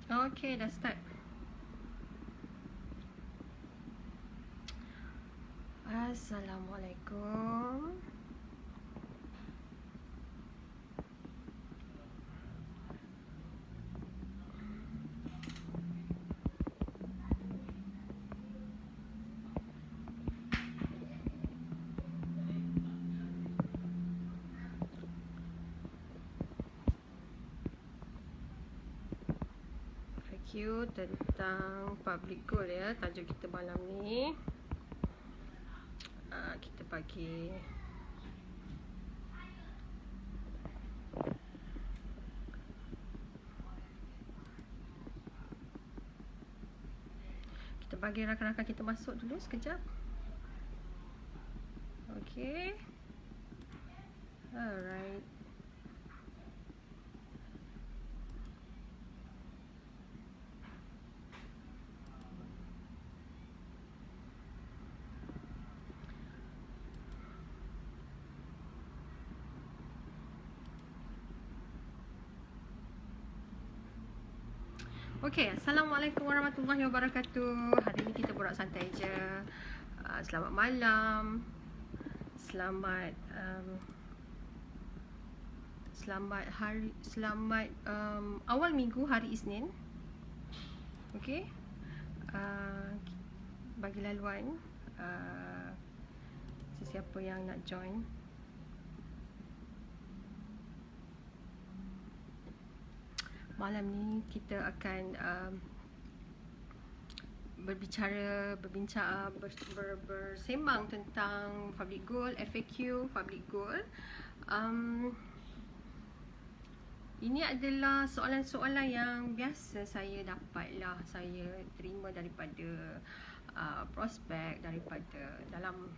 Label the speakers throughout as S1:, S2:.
S1: Okay, dah start. Assalamualaikum. FAQ tentang public goal ya, tajuk kita malam ni. Kita bagi rakan-rakan kita masuk dulu sekejap. Okay. Alright. Okay, Assalamualaikum warahmatullahi wabarakatuh. Hari ni kita borak santai je. Selamat malam. Selamat awal minggu, hari Isnin. Okay. Bagi laluan sesiapa yang nak join. Malam ni kita akan bersembang tentang public goal, FAQ, public goal. Ini adalah soalan-soalan yang biasa saya dapat lah, saya terima daripada prospek, daripada dalam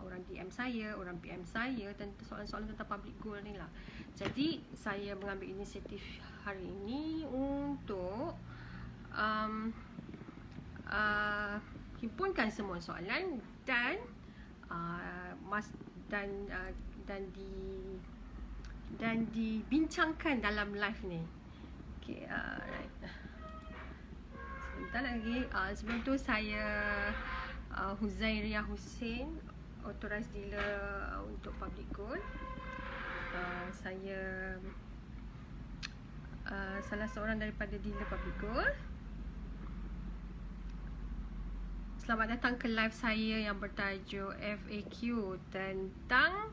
S1: orang DM saya, orang PM saya tentang soalan-soalan tentang public goal ni lah. Jadi saya mengambil inisiatif hari ini untuk himpunkan semua soalan dan dibincangkan dalam live ni. Okay, right. Sebentar lagi. Sebelum tu saya Huzairiyah Hussein, authorized dealer untuk public goal. Saya salah seorang daripada dealer public goal. Selamat datang ke live saya yang bertajuk FAQ tentang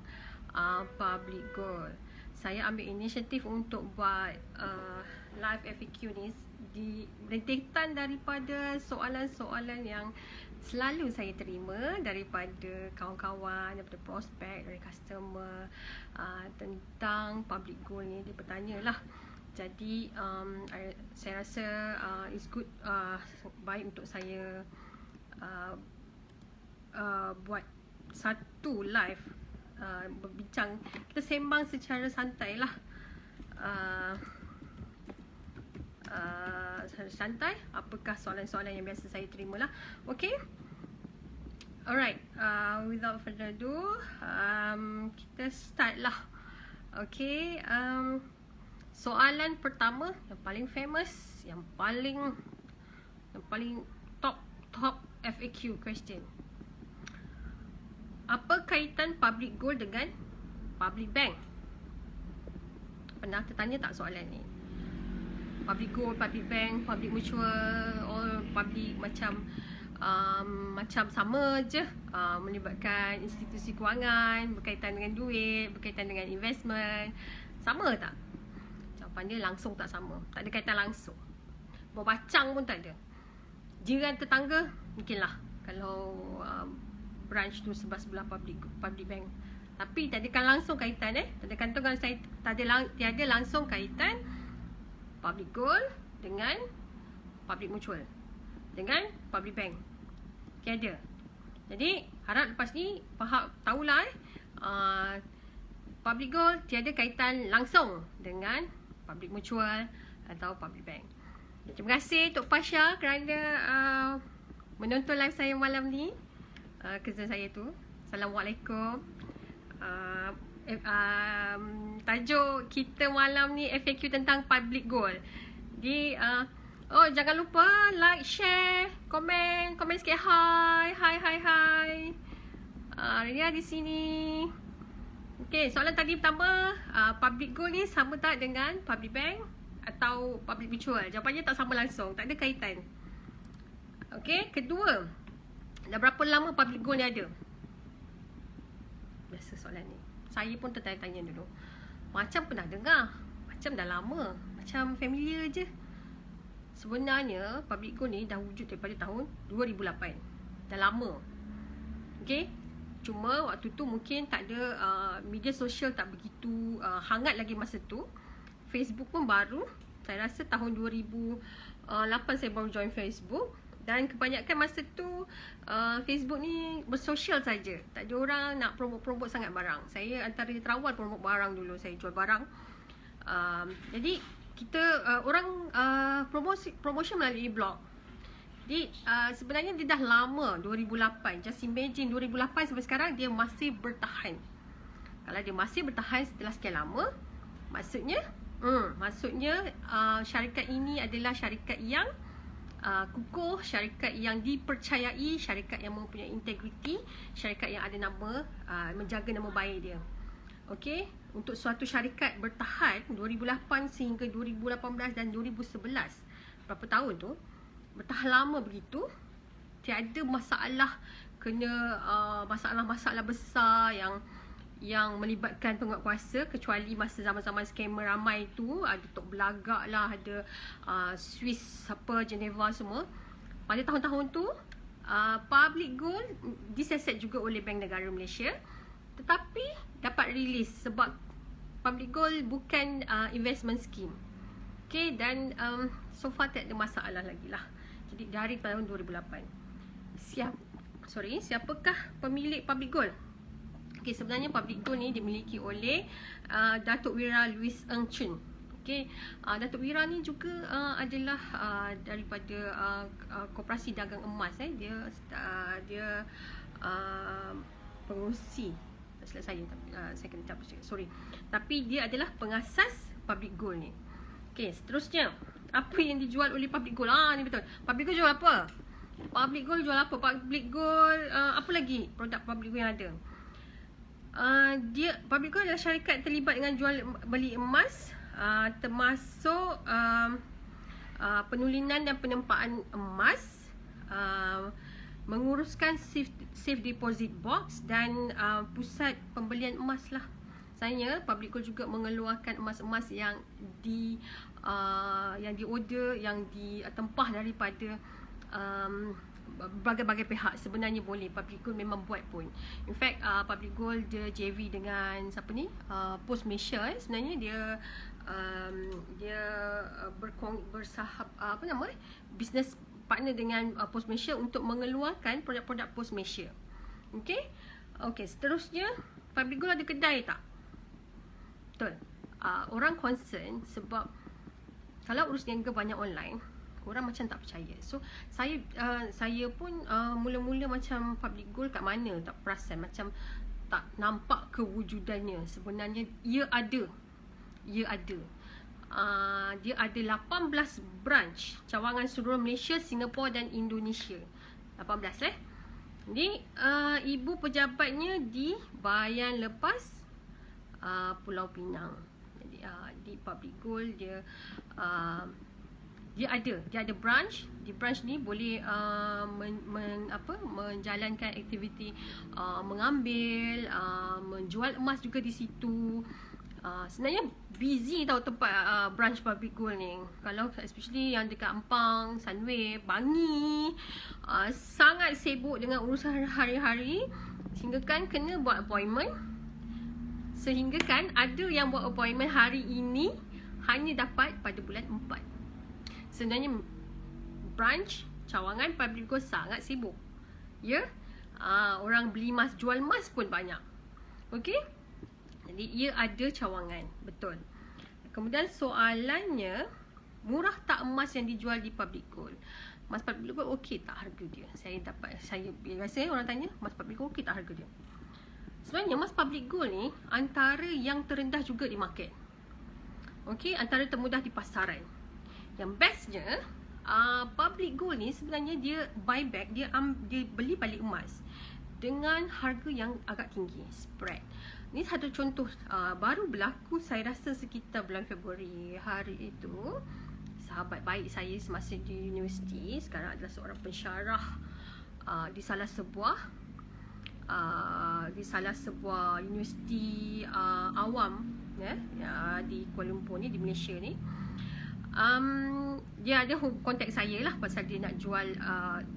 S1: public goal. Saya ambil inisiatif untuk buat live FAQ ni berintikan daripada soalan-soalan yang selalu saya terima daripada kawan-kawan, daripada prospek, dari customer tentang public goal ni. Dia bertanya lah. Jadi saya rasa it's good, baik untuk saya buat satu live, berbincang, kita sembang secara santai lah, santai. Apakah soalan-soalan yang biasa saya terima lah. Okay, alright. Without further ado, kita start lah. Okay, soalan pertama yang paling famous, yang paling top FAQ question. Apa kaitan public goal dengan public bank? Pernah tertanya tak soalan ni? Public goal, public bank, public mutual, all public macam sama je, melibatkan institusi kewangan, berkaitan dengan duit, berkaitan dengan investment. Sama tak? Jawapan dia langsung tak sama. Tak ada kaitan langsung. Berbacang pun tak ada. Jiran tetangga mungkinlah kalau branch tu sebelah public bank, tapi tak ada langsung kaitan tiada langsung kaitan public goal dengan public mutual dengan public bank. Tiada. Jadi harap lepas ni tahulah public goal tiada kaitan langsung dengan public mutual atau public bank. Terima kasih Tok Pasha kerana menonton live saya malam ni. Cousin saya tu. Assalamualaikum. Tajuk kita malam ni FAQ tentang public goal. Di Oh, jangan lupa like, share, komen sikit hai. Ria di sini. Okey, soalan tadi pertama, public goal ni sama tak dengan public bank atau public mutual? Jawapannya tak sama langsung, tak ada kaitan. Okey, kedua, dah berapa lama public goal ni ada? Biasa soalan ni. Saya pun tertanya-tanya dulu. Macam pernah dengar, macam dah lama, macam familiar je. Sebenarnya public goal ni dah wujud daripada tahun 2008. Dah lama. Okey. Cuma waktu tu mungkin tak ada media sosial tak begitu hangat lagi masa tu. Facebook pun baru. Saya rasa tahun 2008 saya baru join Facebook. Dan kebanyakan masa tu Facebook ni bersosial saja. Tak ada orang nak promote sangat barang. Saya antara terawal promote barang dulu. Saya jual barang. Jadi kita orang promotion melalui blog. Jadi sebenarnya dia dah lama, 2008. Just imagine 2008 sampai sekarang dia masih bertahan. Kalau dia masih bertahan setelah sekian lama, maksudnya syarikat ini adalah syarikat yang kukuh, syarikat yang dipercayai, syarikat yang mempunyai integriti, syarikat yang ada nama, menjaga nama baik dia. Okey, untuk suatu syarikat bertahan 2008 sehingga 2018 dan 2011, berapa tahun tu, bertahan lama begitu, tiada masalah kena masalah-masalah besar yang melibatkan penguatkuasa, kecuali masa zaman-zaman scammer ramai tu, ada Tok Belagak lah, ada Swiss apa, Geneva semua. Pada tahun-tahun tu public goal disiasat juga oleh Bank Negara Malaysia, tetapi dapat rilis sebab public goal bukan investment scheme. Okay, dan so far tak ada masalah lagi lah. Jadi dari tahun 2008. Siapakah pemilik public goal? Okay, sebenarnya public goal ni dimiliki oleh Datuk Wira Louis Ng Chun. Okay, Datuk Wira ni juga adalah daripada Koperasi Dagang Emas. Dia pengurusi, tak silap saya, saya kena cap, sorry. Tapi dia adalah pengasas public goal ni. Okay, seterusnya, apa yang dijual oleh public goal? Ni betul. Public goal jual apa? Public goal jual apa? Public goal apa lagi produk public goal yang ada? Public goal adalah syarikat terlibat dengan jual beli emas, termasuk penulinan dan penempaan emas, menguruskan safe deposit box dan pusat pembelian emas lah. Sebenarnya public goal juga mengeluarkan emas-emas yang diorder, yang ditempah daripada berbagai-bagai pihak. Sebenarnya boleh, public goal memang buat pun. In fact public goal dia JV dengan siapa ni, Post Malaysia. Sebenarnya dia bersahab apa nama, business partner dengan Post Malaysia untuk mengeluarkan produk-produk Post Malaysia. Okay, seterusnya, public goal ada kedai tak? Betul. Orang concern sebab kalau urus niaga banyak online, orang macam tak percaya. So saya pun mula-mula macam public goal kat mana, tak perasan, macam tak nampak kewujudannya. Sebenarnya ia ada. Dia ada 18 branch cawangan seluruh Malaysia, Singapura dan Indonesia. 18 Jadi ibu pejabatnya di Bayan Lepas, Pulau Pinang. Jadi di public goal dia ada branch. Di branch ni boleh menjalankan aktiviti mengambil, menjual emas juga di situ. Sebenarnya busy tau tempat branch public goal ni. Kalau especially yang dekat Ampang, Sunway, Bangi, sangat sibuk dengan urusan hari-hari, sehingga kan kena buat appointment. Sehingga kan ada yang buat appointment hari ini hanya dapat pada bulan 4. Sebenarnya branch cawangan public goal sangat sibuk. Ya, orang beli emas, jual emas pun banyak. Okey, jadi ia ada cawangan, betul. Kemudian soalannya, murah tak emas yang dijual di public goal? Emas public goal okey tak harga dia? Biasanya orang tanya, emas public goal okey tak harga dia? Sebenarnya emas public gold ni antara yang terendah juga di market. Okey, antara termudah di pasaran. Yang bestnya, Public Gold ni sebenarnya dia buyback, dia beli balik emas dengan harga yang agak tinggi, spread. Ni satu contoh baru berlaku, saya rasa sekitar bulan Februari. Hari itu sahabat baik saya semasa di universiti, sekarang adalah seorang pensyarah di salah sebuah universiti awam di Kuala Lumpur ni, di Malaysia ni. Dia ada kontak saya lah pasal dia nak jual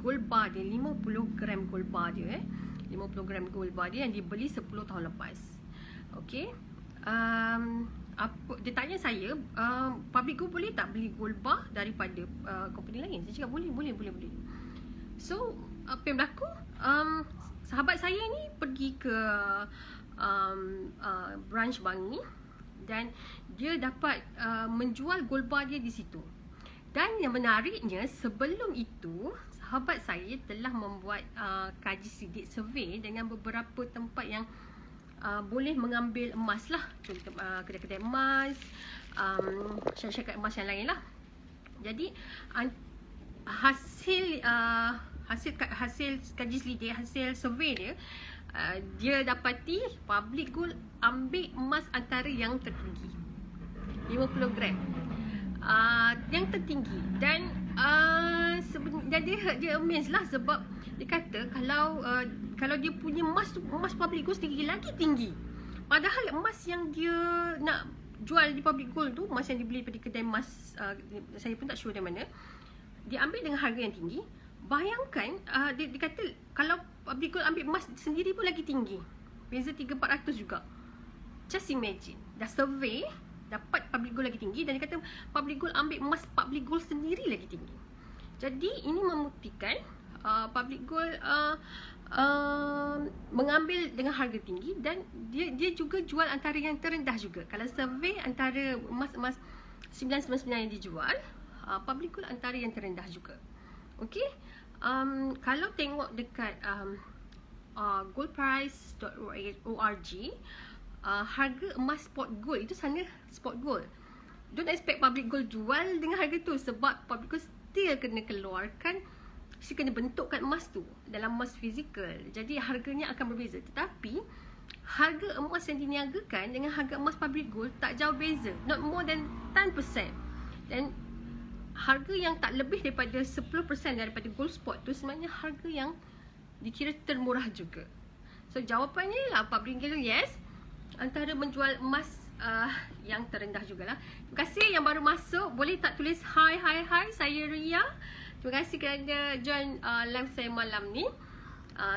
S1: gold bar dia, 50 gram gold bar dia 50 gram gold bar dia yang dibeli 10 tahun lepas. Okey. Dia tanya saya, Public Gold boleh tak beli gold bar daripada company lain? Saya cakap boleh. So apa yang berlaku, sahabat saya ni pergi ke branch bank ni dan dia dapat menjual gold bar dia di situ. Dan yang menariknya, sebelum itu sahabat saya telah membuat kaji sidik survey dengan beberapa tempat yang boleh mengambil emas lah, contoh kedai-kedai emas, syarikat emas yang lain lah. Jadi hasil kaji selidik, hasil survey dia, dia dapati Public Gold ambil emas antara yang tertinggi, 50 gram, yang tertinggi. Dan jadi dia amazed lah, sebab dia kata kalau dia punya emas Public Gold sendiri lagi tinggi, padahal emas yang dia nak jual di Public Gold tu, emas yang dibeli daripada kedai emas, saya pun tak sure dari mana, dia ambil dengan harga yang tinggi. Bayangkan, dia kata kalau Public Gold ambil emas sendiri pun lagi tinggi, beza 300-400 juga. Just imagine, dah survey dapat Public Gold lagi tinggi, dan dia kata Public Gold ambil emas Public Gold sendiri lagi tinggi. Jadi ini membuktikan Public Gold mengambil dengan harga tinggi, dan dia juga jual antara yang terendah juga. Kalau survey antara emas 999 yang dijual, Public Gold antara yang terendah juga. Okey. Kalau tengok dekat goldprice.org, harga emas spot gold itu sana spot gold. Don't expect Public Gold jual dengan harga tu, sebab Public Gold still kena keluarkan, kena bentukkan emas tu dalam emas fizikal. Jadi harganya akan berbeza. Tetapi harga emas yang diniagakan dengan harga emas Public Gold tak jauh beza, not more than 10%. Dan harga yang tak lebih daripada 10% daripada gold spot tu sebenarnya harga yang dikira termurah juga. So jawapannya lah Public Gold yes, antara menjual emas yang terendah jugalah. Terima kasih yang baru masuk, boleh tak tulis hi, saya Ria. Terima kasih kerana join live saya malam ni.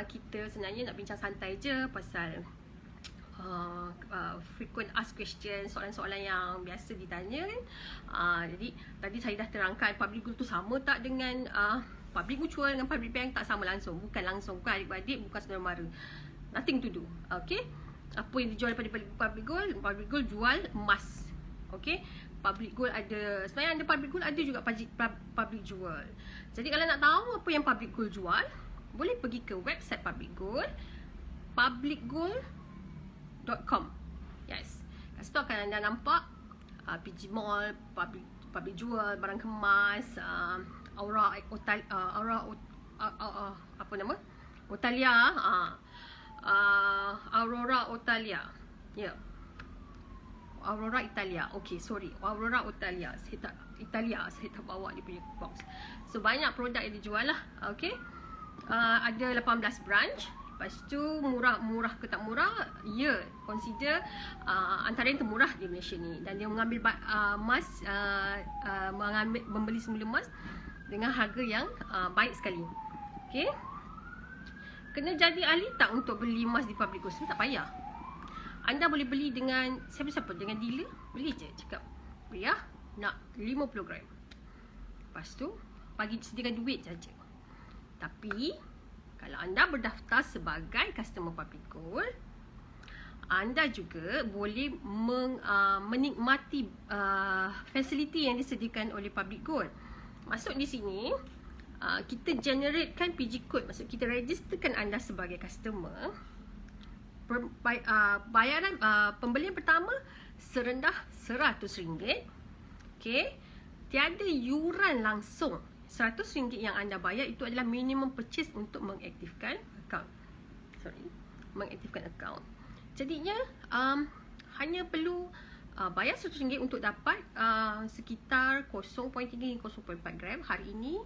S1: Kita sebenarnya nak bincang santai je pasal frequent asked question, soalan-soalan yang biasa ditanya kan. Jadi tadi saya dah terangkan Public Gold tu sama tak dengan Public Mutual dengan Public Bank. Tak sama langsung, bukan adik-beradik, bukan saudara mara, nothing to do. Okay, apa yang dijual daripada Public Gold jual emas. Okay, Public Gold ada, sebenarnya ada Public Gold, ada juga Public jual. Jadi kalau nak tahu apa yang Public Gold jual, boleh pergi ke website Public Gold, publicgold.com. Yes, kat situ akan anda nampak PG Mall, Public jual, barang kemas, Aurora Otalia. Ya. Aurora Italia. Okay, sorry. Aurora Otalia. Saya tak bawa dia punya box. So banyak produk yang dijual lah. Okay. Ada 18 branch. Lepas tu murah ke tak murah? Ya, consider antara yang termurah di Malaysia ni. Dan dia mengambil emas, membeli semula emas dengan harga yang baik sekali. Okay. Kena jadi ahli tak untuk beli emas di Public Gold? Tak payah. Anda boleh beli dengan siapa-siapa, dengan dealer. Beli je, cakap Ria nak 50 gram. Lepas tu sediakan duit saja. Tapi kalau anda berdaftar sebagai customer Public Gold, anda juga boleh menikmati fasiliti yang disediakan oleh Public Gold. Masuk di sini, kita generatekan PG code. Maksud kita registerkan anda sebagai customer. Bayaran pembelian pertama serendah RM100. Okay, tiada yuran langsung RM100 yang anda bayar itu adalah minimum purchase untuk mengaktifkan account. Mengaktifkan account. Jadinya hanya perlu bayar RM100 untuk dapat sekitar 0.3 hingga 0.4 gram. Hari ini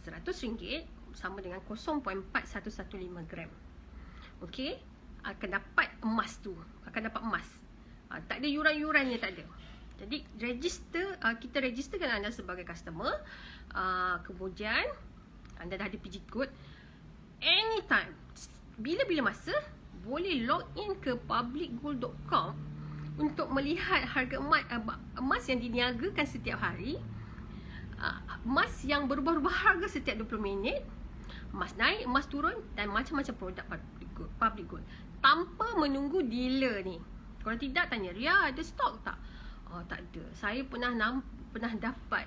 S1: RM100 sama dengan 0.4115 gram. Okey, akan dapat emas tu, akan dapat emas. Tak ada yuran-yurannya, tak ada. Jadi kita registerkan anda sebagai customer. Kemudian anda dah ada PG code. Anytime, bila-bila masa boleh log in ke publicgold.com untuk melihat harga emas yang diniagakan setiap hari. Emas yang berubah-ubah harga setiap 20 minit. Emas naik, emas turun dan macam-macam produk public gold tanpa menunggu dealer ni. Kalau tidak, tanya, Ria ada stok tak? Oh, tak ada. Saya pernah dapat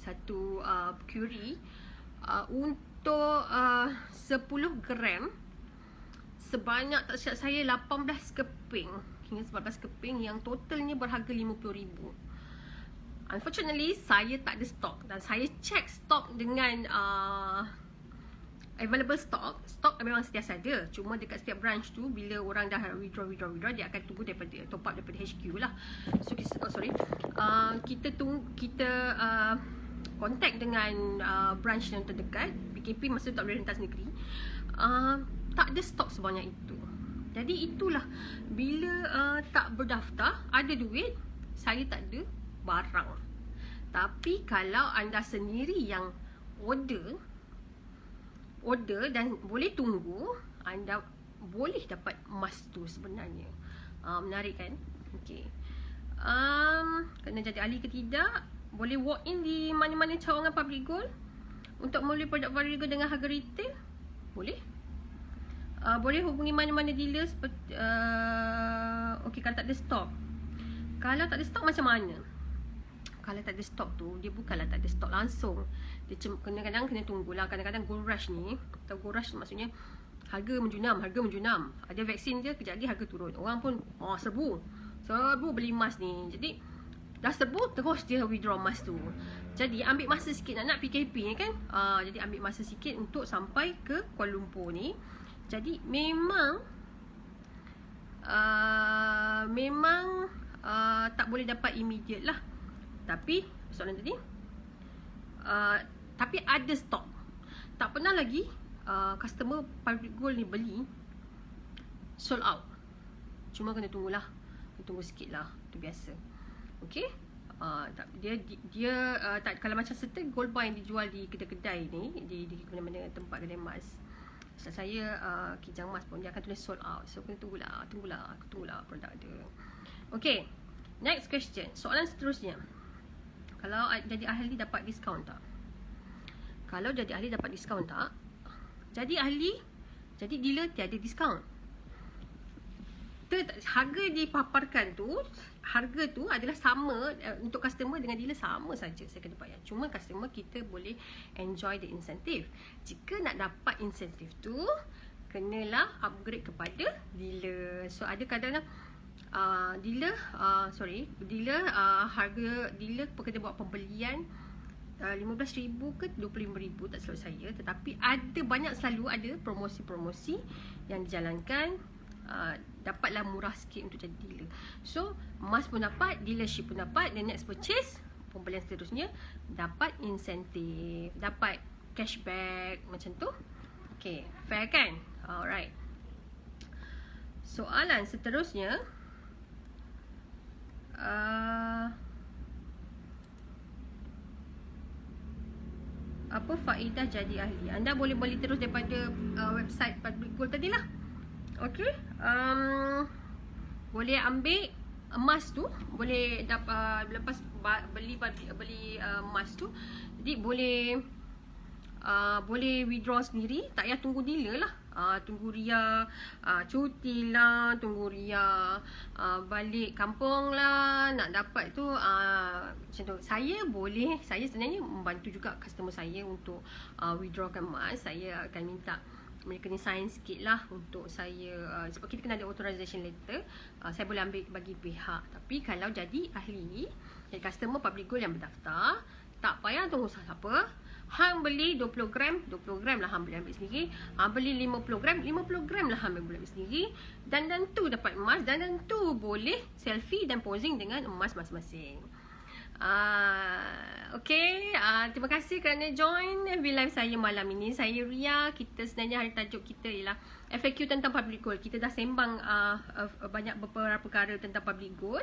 S1: satu query untuk 10 gram sebanyak, tak silap saya, 18 keping hingga 19 keping yang totalnya berharga RM50,000. Unfortunately, saya tak ada stok dan saya check stok dengan available stock memang sentiasa ada. Cuma dekat setiap branch tu, bila orang dah withdraw, dia akan tunggu daripada top up daripada HQ lah. So kita contact dengan branch yang terdekat. PKP masa tu tak boleh rentas negeri. Tak ada stok sebanyak itu. Jadi itulah, bila tak berdaftar, ada duit, saya tak ada barang. Tapi kalau anda sendiri yang order dan boleh tunggu, anda boleh dapat emas tu sebenarnya. Menarik kan? Okey. Kena jadi ahli ke tidak? Boleh walk in di mana-mana cawangan public gold untuk membeli produk public gold dengan harga retail? Boleh. Boleh hubungi mana-mana dealer seperti okey, kalau tak ada stok. Kalau tak ada stok macam mana? Kalau tak ada stok tu, dia bukanlah tak ada stok langsung. Dia kadang-kadang kena tunggulah. Kadang-kadang gold rush ni, atau gold rush maksudnya harga menjunam. Ada vaksin je, kejap lagi harga turun. Orang pun serbu beli emas ni. Jadi dah serbu, terus dia withdraw emas tu. Jadi ambil masa sikit nak PKP ni kan. Jadi ambil masa sikit untuk sampai ke Kuala Lumpur ni. Jadi memang tak boleh dapat immediate lah. Tapi soalan tadi, tapi ada stok. Tak pernah lagi customer public gold ni beli sold out. Cuma kena tunggulah, tunggu sikit lah, itu biasa. Okey. Dia kalau macam certain gold bar yang dijual di kedai-kedai ni, di mana-mana tempat kedai emas, saya Kijang Mas pun dia akan tulis sold out. So kena tunggulah produk dia. Okey. Next question. Soalan seterusnya. Kalau jadi ahli dapat diskaun tak? Kalau jadi ahli dapat diskaun tak? Jadi dealer tiada diskaun. Harga dipaparkan tu, harga tu adalah sama untuk customer dengan dealer, sama saja saya kena bayar. Cuma customer kita boleh enjoy the incentive. Jika nak dapat insentif tu, kenalah upgrade kepada dealer. So ada kadang-kadang harga dealer kena buat pembelian RM15,000 ke RM25,000, tak silap saya. Tetapi selalu ada promosi-promosi yang dijalankan, dapatlah murah sikit untuk jadi dealer. So emas pun dapat, dealership pun dapat, dan next purchase, pembelian seterusnya dapat insentif, dapat cashback macam tu. Okay, fair kan? Alright. Soalan seterusnya, apa faedah jadi ahli? Anda boleh beli terus daripada website Public Gold tadi lah. Okey. Boleh ambil emas tu, boleh dapat lepas beli emas tu, jadi boleh withdraw sendiri, tak payah tunggu dealer lah. Tunggu Ria cuti lah, tunggu Ria balik kampung lah, nak dapat tu macam tu. Saya sebenarnya membantu juga customer saya untuk withdrawkan emas. Saya akan minta mereka ni sign sikit lah untuk saya, sebab kita kena ada authorization letter. Saya boleh ambil bagi pihak. Tapi kalau jadi ahli, jadi customer Public Gold yang berdaftar, Tak payah tunggu siapa. Hang beli 20 gram lah hang boleh ambil sendiri. Hang beli 50 gram lah hang boleh ambil sendiri. Dan tu dapat emas, dan tu boleh selfie dan posing dengan emas masing-masing. Okay, terima kasih kerana join FB Live saya malam ini. Saya Ria. Kita sebenarnya hari tajuk kita ialah FAQ tentang public goal. Kita dah sembang banyak beberapa perkara tentang public goal.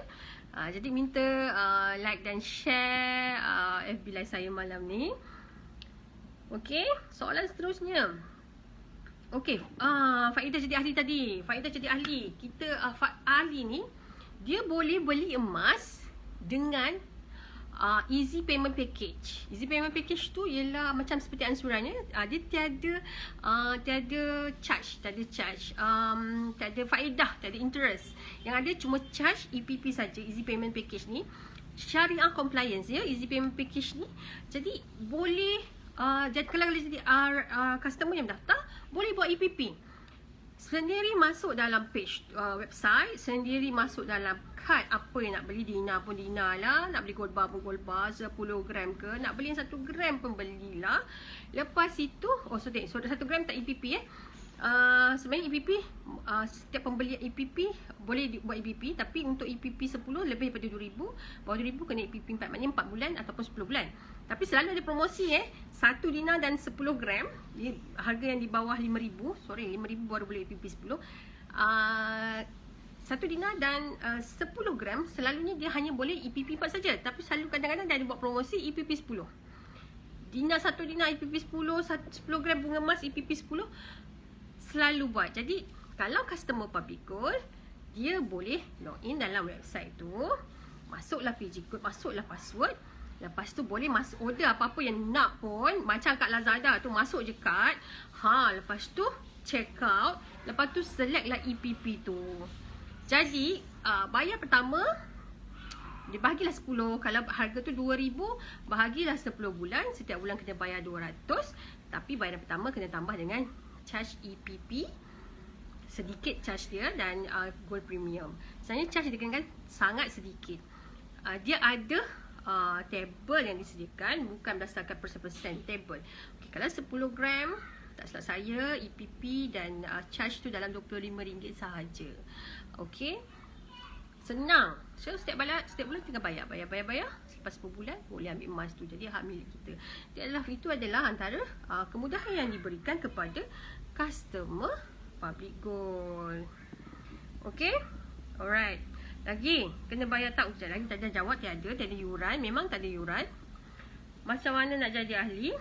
S1: Jadi minta like dan share FB Live saya malam ni. Okay, soalan seterusnya. Okay, faedah jadi ahli tadi. Faedah jadi ahli. Kita ahli ni, dia boleh beli emas dengan easy payment package. Easy payment package tu ialah macam seperti ansurannya. Dia tiada charge, tiada faedah, tiada interest. Yang ada cuma charge EPP saja. Easy payment package ni syariah compliance ya, easy payment package ni. Jadi boleh jadi kalau jadi customer yang daftar, boleh buat EPP sendiri, masuk dalam page website, sendiri masuk dalam kad apa yang nak beli. Dina pun Dina lah, nak beli gold bar pun gold bar 10 gram ke, nak beli yang 1 gram pun belilah. Lepas itu, so 1 gram tak EPP sebenarnya EPP, setiap pembelian EPP boleh buat EPP, tapi untuk EPP 10 lebih daripada 2,000, bawah 2,000 kena EPP 4, maknanya 4 bulan ataupun 10 bulan. Tapi selalu ada promosi 1 dinar dan 10 gram, harga yang di bawah 5,000, 5,000 baru boleh EPP 10. 1 dinar dan 10 gram selalunya dia hanya boleh EPP 4 saja, tapi selalu kadang-kadang dia ada buat promosi EPP 10. Dinar 1 dinar EPP 10, 10 gram bunga emas EPP 10 selalu buat. Jadi kalau customer public goal, dia boleh login dalam website tu, masuklah PG code, masuklah password. Lepas tu boleh masuk order apa-apa yang nak pun. Macam kat Lazada tu, masuk je kad. Lepas tu check out. Lepas tu select lah EPP tu. Jadi bayar pertama dia bahagilah 10. Kalau harga tu 2,000, bahagilah 10 bulan. Setiap bulan kena bayar 200. Tapi bayaran pertama kena tambah dengan charge EPP, sedikit charge dia, dan gold premium. Sebenarnya charge dia kan sangat sedikit. Dia ada table yang disediakan, bukan berdasarkan persen table. Okay, kalau 10 gram, tak silap saya, EPP dan charge tu dalam RM25 sahaja. Okay, senang. So setiap bulan tinggal bayar. Selepas 10 bulan boleh ambil emas tu, jadi hak milik kita. Itu adalah antara kemudahan yang diberikan kepada customer public goal. Okay, alright. Lagi, kena bayar tak? Sekejap lagi tak ada jawab, tiada yuran. Memang tak ada yuran. Macam mana nak jadi ahli?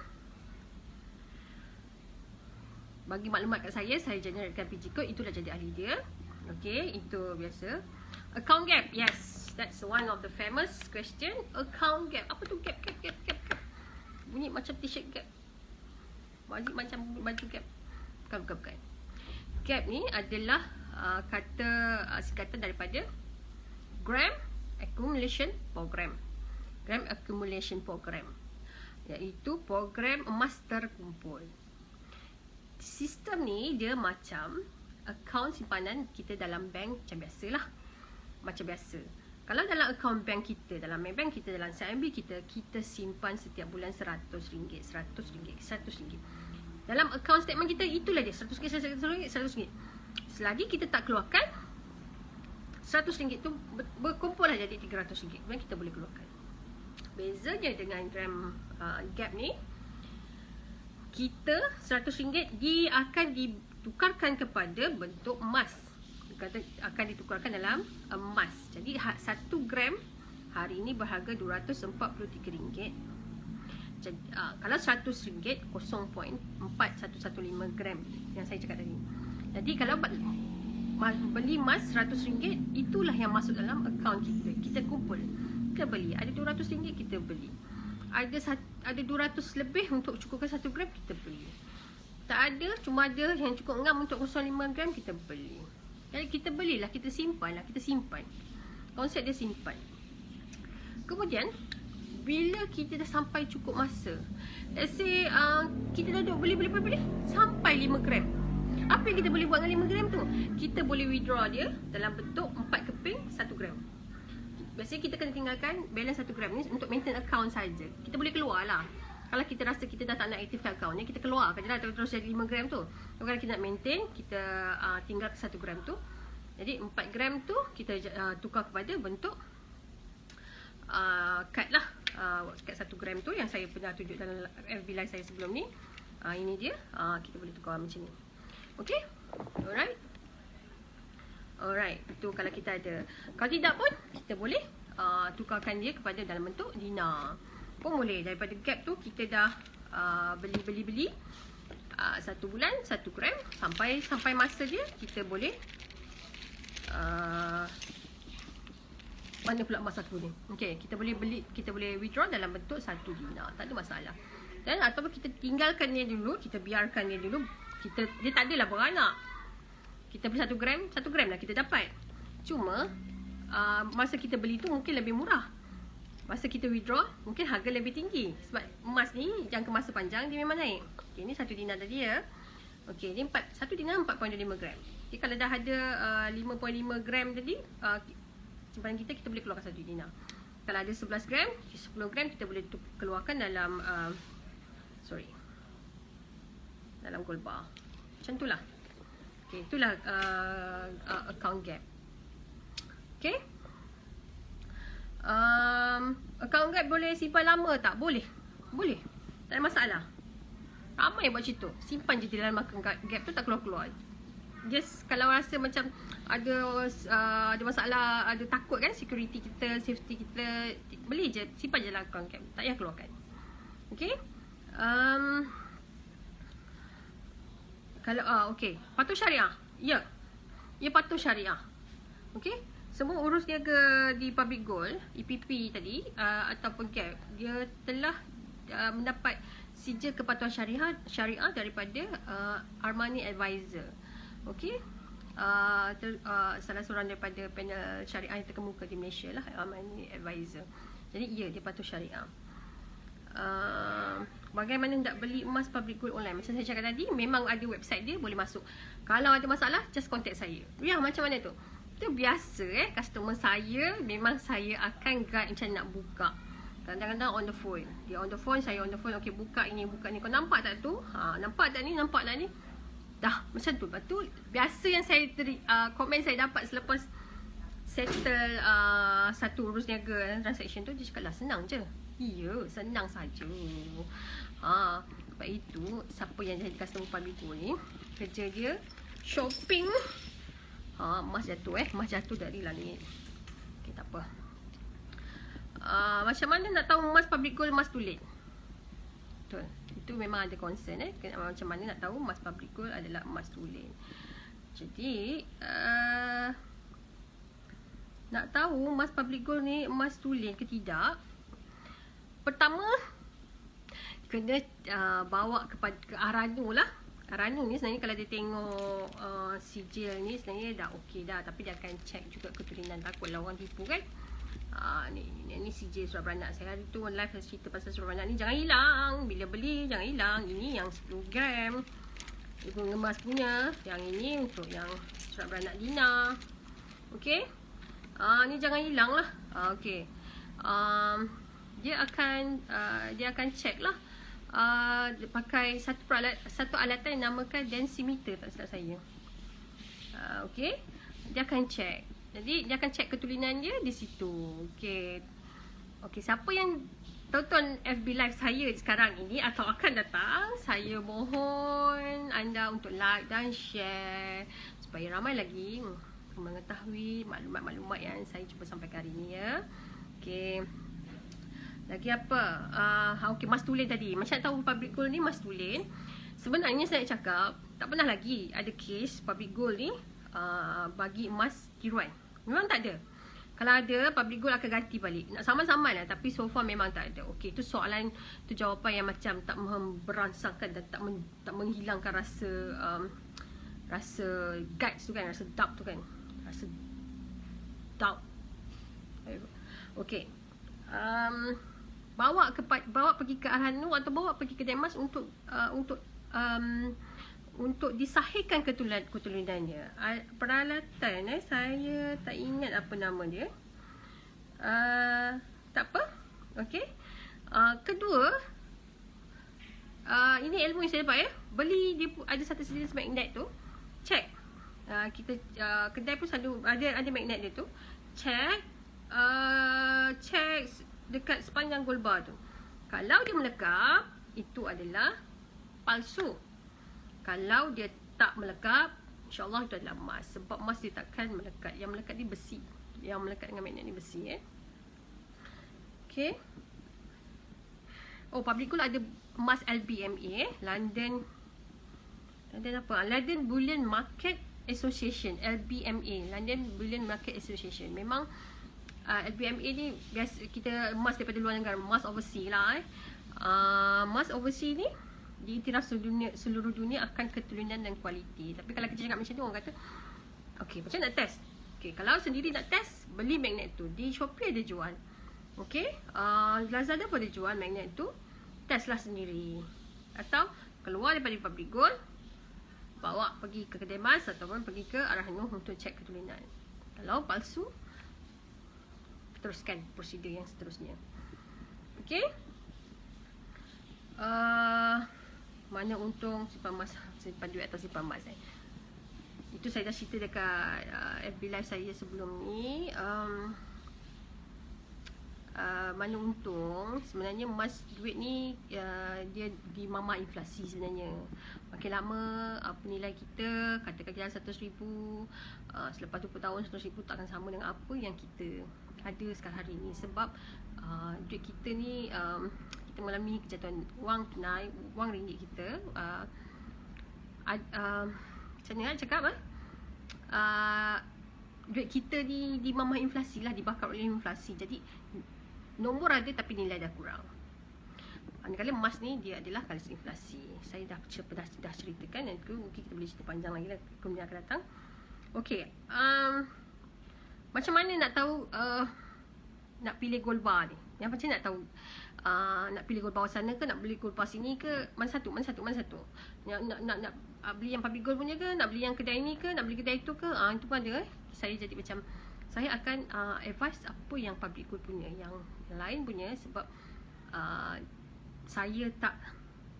S1: Bagi maklumat kat saya generatekan PG code, itulah jadi ahli dia. Okay, itu biasa. Account gap, yes, that's one of the famous question. Account gap, apa tu gap? Bunyi macam t-shirt gap, bunyi macam baju gap. Bukan. Gap ni adalah singkatan daripada Gram Accumulation Program. Gram Accumulation Program, iaitu program emas terkumpul. Sistem ni dia macam akaun simpanan kita dalam bank macam biasalah. Macam biasa. Kalau dalam akaun bank kita, dalam bank kita, dalam CIMB kita simpan setiap bulan RM100, RM100. Dalam akaun statement kita, itulah dia, RM100. Selagi kita tak keluarkan, RM100 tu berkumpul lah jadi RM300. Kemudian kita boleh keluarkan. Bezanya dengan gram gap ni, kita RM100 dia akan ditukarkan kepada bentuk emas. Akan ditukarkan dalam emas. Jadi 1 gram hari ini berharga RM243. Jadi, kalau RM100, 0.4115 gram yang saya cakap tadi. Jadi kalau beli emas RM100, itulah yang masuk dalam akaun kita. Kita kumpul, kita beli. Ada RM200, kita beli. Ada 200 lebih untuk cukupkan 1 gram, kita beli. Tak ada, cuma ada yang cukup ngam untuk 0.5 gram, kita beli. Jadi kita belilah, kita simpan. Konsep dia simpan. Kemudian bila kita dah sampai cukup masa, let's say kita dah duduk beli sampai 5 gram. Apa yang kita boleh buat dengan 5 gram tu? Kita boleh withdraw dia dalam bentuk 4 keping 1 gram. biasanya kita kena tinggalkan balance 1 gram ni untuk maintain account saja. Kita boleh keluar lah. Kalau kita rasa kita dah tak nak aktifkan account ni, kita keluarkan je lah, terus jadi 5 gram tu. Kalau kita nak maintain, kita tinggal 1 gram tu. Jadi 4 gram tu kita tukar kepada bentuk kad lah. Kad 1 gram tu yang saya pernah tunjuk dalam FB live saya sebelum ni. Ini dia. Kita boleh tukar macam ni. Okay? Alright. Itu kalau kita ada. Kalau tidak pun, kita boleh tukarkan dia kepada dalam bentuk dinar pun boleh. Daripada gap tu kita dah beli 1 bulan 1 gram sampai masa dia kita boleh mana pula masa tu ni. Okey, kita boleh withdraw dalam bentuk 1 dinar. Tak ada masalah. Dan ataupun kita tinggalkan dia dulu, kita biarkan dia dulu. Dia tak adalah beranak. Kita beli 1 gram lah kita dapat. Cuma masa kita beli tu mungkin lebih murah. Masa kita withdraw mungkin harga lebih tinggi. Sebab emas ni jangka masa panjang dia memang naik. Okey, ni 1 dinar tadi ya. Okey, ni 1 dinar 4.25 gram. Jadi kalau dah ada 5.5 gram tadi, simpanan kita boleh keluarkan 1 dinar. Kalau ada 11 gram, 10 gram kita boleh keluarkan dalam dalam gold bar. Macam tu lah. Okay, itulah account gap. Okay. Account gap boleh simpan lama tak? Boleh. Boleh. Tak ada masalah. Ramai buat macam tu. Simpan je di dalam account gap tu, tak keluar-keluar. Just kalau rasa macam ada masalah, ada takut kan security kita, safety kita, beli je, simpan je lah account gap. Tak payah keluarkan. Okay. Kalau okey, patuh syariah. Ya. Ia patuh syariah. Okey. Semua urus niaga di Public Gold, EPP tadi ataupun gap, dia telah mendapat sijil kepatuhan syariah daripada Armani Advisor. Okey. Salah seorang daripada panel syariah yang terkemuka di Malaysia lah, Armani Advisor. Jadi dia patuh syariah. Bagaimana nak beli emas Public Gold online? Macam saya cakap tadi, memang ada website dia, boleh masuk. Kalau ada masalah, just contact saya. Ya, macam mana tu? Itu biasa customer saya, memang saya akan guide macam nak buka. Kadang-kadang on the phone. Dia on the phone, saya on the phone. Okay, buka ini. Kau nampak tak tu? Nampak tak ni? Nampak tak ni? Dah, macam tu. Lepas tu, biasa yang saya komen saya dapat selepas settle satu urus niaga transaction tu, dia cakap lah, senang je. Ya, senang saja. Sebab itu, siapa yang jadi customer Public Gold ni, kerja dia shopping. Emas jatuh Emas jatuh dari langit. Okay, tak apa. Macam mana nak tahu emas Public Gold, emas tulen? Betul. Itu memang ada concern macam mana nak tahu emas Public Gold adalah emas tulen. Jadi nak tahu emas Public Gold ni emas tulen ke tidak, pertama kena bawa ke Aranu lah. Aranu ni sebenarnya kalau dia tengok sijil ni sebenarnya dah okey dah, tapi dia akan check juga keturunan, takutlah orang tipu kan. Ni sijil surat beranak saya. Hari tu live saya cerita pasal surat beranak ni, jangan hilang bila beli, jangan hilang. Ini yang 10 gram ibu ngemas punya, yang ini untuk yang surat beranak Dina. Okey, ni jangan hilang lah. Okey, dia akan check lah. Dia pakai satu alatan yang namakan densimeter, tak silap saya. Okey, dia akan check. Jadi dia akan check keturunan dia di situ. Okey, siapa yang tonton FB live saya sekarang ini atau akan datang, saya mohon anda untuk like dan share supaya ramai lagi mengetahui maklumat-maklumat yang saya cuba sampaikan hari ini ya. Okey. Lagi apa? Okey, emas tulen tadi. Macam nak tahu Public Gold ni emas tulen? Sebenarnya saya cakap, tak pernah lagi ada kes Public Gold ni bagi emas tiruan. Memang tak ada. Kalau ada, Public Gold akan ganti balik. Nak sama-sama lah, tapi so far memang tak ada. Okey, tu soalan, tu jawapan yang macam tak memberansangkan dan tak menghilangkan rasa guts tu kan, rasa doubt tu kan. Rasa doubt. Okey. Bawa pergi ke Arhanu atau bawa pergi ke Demas untuk disahihkan keturunannya. Peralatan saya tak ingat apa nama dia. Tak apa. Okey. Kedua, ini ilmu yang saya dapat ya. Beli dia ada satu jenis magnet tu. Check. Kita kedai pun selalu ada magnet dia tu. Check. Check dekat sepanjang gold bar tu. Kalau dia melekap, itu adalah palsu. Kalau dia tak melekap, InsyaAllah itu adalah emas. Sebab emas dia takkan melekat. Yang melekat ni besi. Yang melekat dengan magnet ni besi Okay. Oh, Public Gold ada emas LBMA, London apa? London Bullion Market Association, LBMA, London Bullion Market Association. Memang LBMA ni biasa kita emas daripada luar negara, emas overseas lah emas overseas ni diiktiraf seluruh dunia akan keturunan dan kualiti. Tapi kalau kita cakap macam tu, orang kata okey, macam nak test. Okey, kalau sendiri nak test, beli magnet tu. Di Shopee ada jual. Okey, Lazada pun ada jual magnet tu. Testlah sendiri. Atau keluar daripada Public Gold, bawa pergi ke kedai emas ataupun pergi ke Arah Noh untuk cek keturunan. Kalau palsu, teruskan prosedur yang seterusnya. Okey. Mana untung simpan emas, simpan duit atau simpan emas Itu saya dah cerita dekat FB live saya sebelum ni. Mana untung sebenarnya emas duit ni dia di mama inflasi sebenarnya. Makin lama nilai kita katakan kita 100,000, selepas 20 tahun 100,000 takkan sama dengan apa yang kita ada sekarang hari ni. Sebab duit kita ni kita mengalami kejatuhan wang tunai, wang ringgit kita macam mana nak cakap duit kita ni di mama inflasi lah, dibakar oleh inflasi. Jadi nombor ada tapi nilai dah kurang. Manakala emas ni dia adalah garis inflasi. Saya dah ceritakan, dan mungkin kita boleh cerita panjang lagi lah kemudian akan datang. Okey, macam mana nak tahu nak pilih gold bar ni? Yang macam nak tahu nak pilih gold bar sana ke nak beli gold bar sini ke? Mana satu? Nak beli yang Public Gold punya ke? Nak beli yang kedai ni ke? Nak beli kedai itu ke? Itu pun ada Saya jadi macam saya akan advise apa yang Public Gold punya, yang lain punya. Sebab saya tak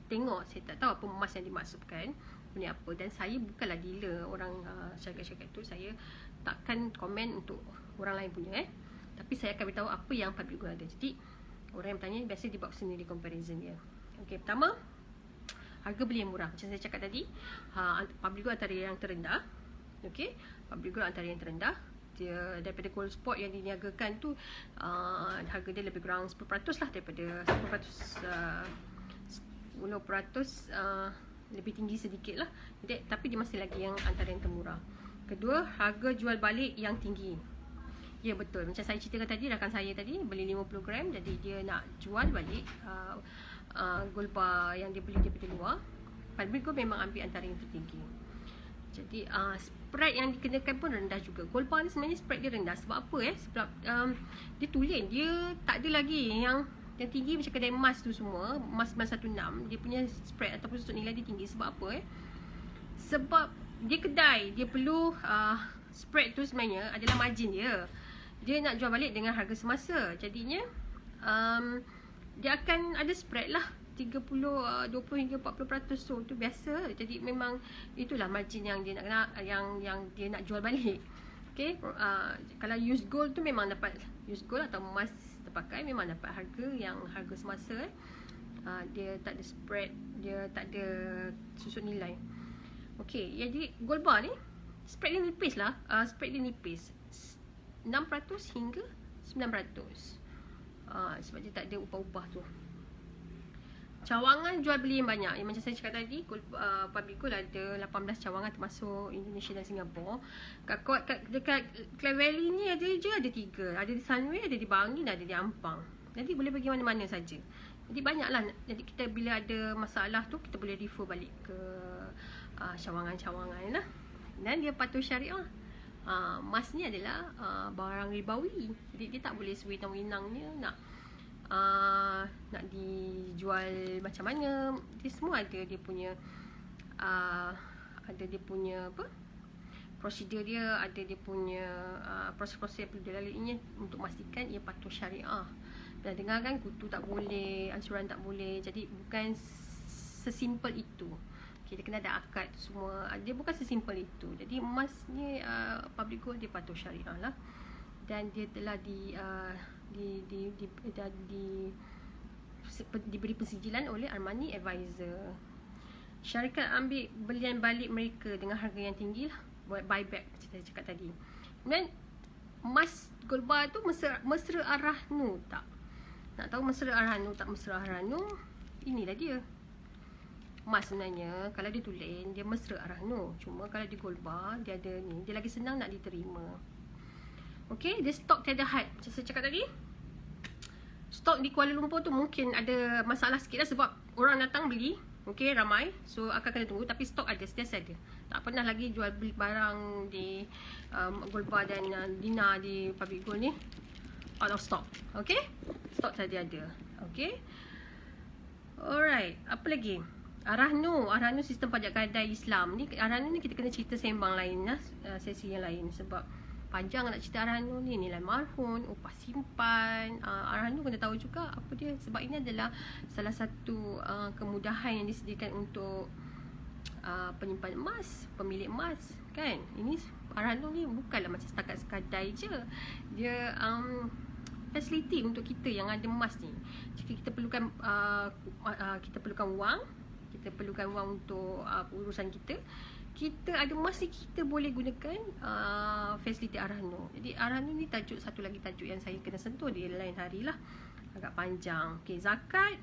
S1: tengok, saya tak tahu apa emas yang dimaksudkan punya apa. Dan saya bukanlah dealer orang syarikat-syarikat tu. Saya takkan komen untuk orang lain punya tapi saya akan beritahu apa yang Public Gold ada. Jadi orang yang bertanya biasa dia buat sendiri comparison dia. Okey, pertama, harga beli yang murah. Macam saya cakap tadi, Public Gold antara yang terendah. Okey, Public Gold antara yang terendah. Dia daripada gold spot yang diniagakan tu, harga dia lebih kurang 10% lah daripada 10%, 10% lebih tinggi sedikit lah. Jadi, tapi dia masih lagi yang antara yang termurah. Kedua, harga jual balik yang tinggi. Ya, betul. Macam saya ceritakan tadi, rakan saya tadi beli 50 gram. Jadi dia nak jual balik gold bar yang dia beli daripada luar. Public Gold memang ambil antara yang tertinggi. Jadi spread yang dikenakan pun rendah juga. Gold bar ni sebenarnya spread dia rendah. Sebab apa Sebab dia tulen. Dia tak ada lagi yang tinggi macam kedai emas tu semua. Emas 916, dia punya spread ataupun susut nilai dia tinggi. Sebab apa Sebab dia kedai, dia perlu spread tu sebenarnya adalah margin dia. Dia nak jual balik dengan harga semasa. Jadinya dia akan ada spread lah, 20 hingga 40% tu biasa. Jadi memang itulah margin yang dia nak kena, yang dia nak jual balik. Okey, kalau used gold tu memang dapat, used gold atau emas terpakai memang dapat harga semasa. Dia tak ada spread, dia tak ada susut nilai. Okey, jadi gold bar ni spread dia nipis lah. Spread dia nipis 6% hingga 9%. Sebab dia tak ada upah-upah tu. Cawangan jual beli yang banyak. Yang macam saya cakap tadi, Public Gold ada 18 cawangan termasuk Indonesia dan Singapura. Dekat Cloud Valley ni ada 3. Ada di Sunway, ada di Bangin, ada di Ampang. Jadi boleh pergi mana-mana saja. Jadi banyaklah. Jadi kita bila ada masalah tu, kita boleh refer balik ke cawangan-cawangan lah. Dan dia patuh syariah. Emas ni adalah barang ribawi. Jadi dia tak boleh sewenang-wenangnya nak dijual macam mana. Dia semua ada dia punya prosedur dia, ada dia punya proses-proses yang perlu dilaluinya untuk memastikan ia patuh syariah. Dan dengar kan, kutu tak boleh, ansuran tak boleh. Jadi bukan sesimpel itu. Okay, dia kena ada akad semua. Dia bukan sesimpel itu. Jadi emas ni public gold dia patuh syariah lah. Dan dia telah diberi pensijilan oleh Armani Advisor. Syarikat ambil belian balik mereka dengan harga yang tinggi lah, buat buyback saya cakap tadi. Kemudian emas gold bar tu mesra Ar-Rahnu tak? Nak tahu mesra Ar-Rahnu tak mesra Ar-Rahnu? Inilah dia. Emas sebenarnya kalau dia tulen dia mesra Ar-Rahnu. Cuma kalau di gold bar dia ada ni, dia lagi senang nak diterima. Okey, dia stok tiada had. Macam saya cakap tadi, stok di Kuala Lumpur tu mungkin ada masalah sikit lah sebab orang datang beli. Okey, ramai. So akan kena tunggu, tapi stok ada, sentiasa ada. Tak pernah lagi jual beli barang di gold bar dan Dina di public gold ni out of stock. Okey, stok tadi ada. Okey, alright, apa lagi? Ar-Rahnu sistem pajak gadai Islam ni. Ar-Rahnu ni kita kena cerita sembang lain lah, sesi yang lain sebab panjang nak cerita Ar-Rahnu ni. Nilai marhun, upah simpan, Ar-Rahnu kena tahu juga apa dia. Sebab ini adalah salah satu kemudahan yang disediakan untuk penyimpan emas, pemilik emas kan. Ini Ar-Rahnu ni bukanlah macam setakat sekadai je. Dia facility untuk kita yang ada emas ni. Jika kita perlukan wang, kita perlukan wang untuk urusan kita, kita ada emas ni, kita boleh gunakan facility Ar-Rahnu. Jadi Ar-Rahnu ni satu lagi tajuk yang saya kena sentuh di lain hari lah, agak panjang. Okay, zakat.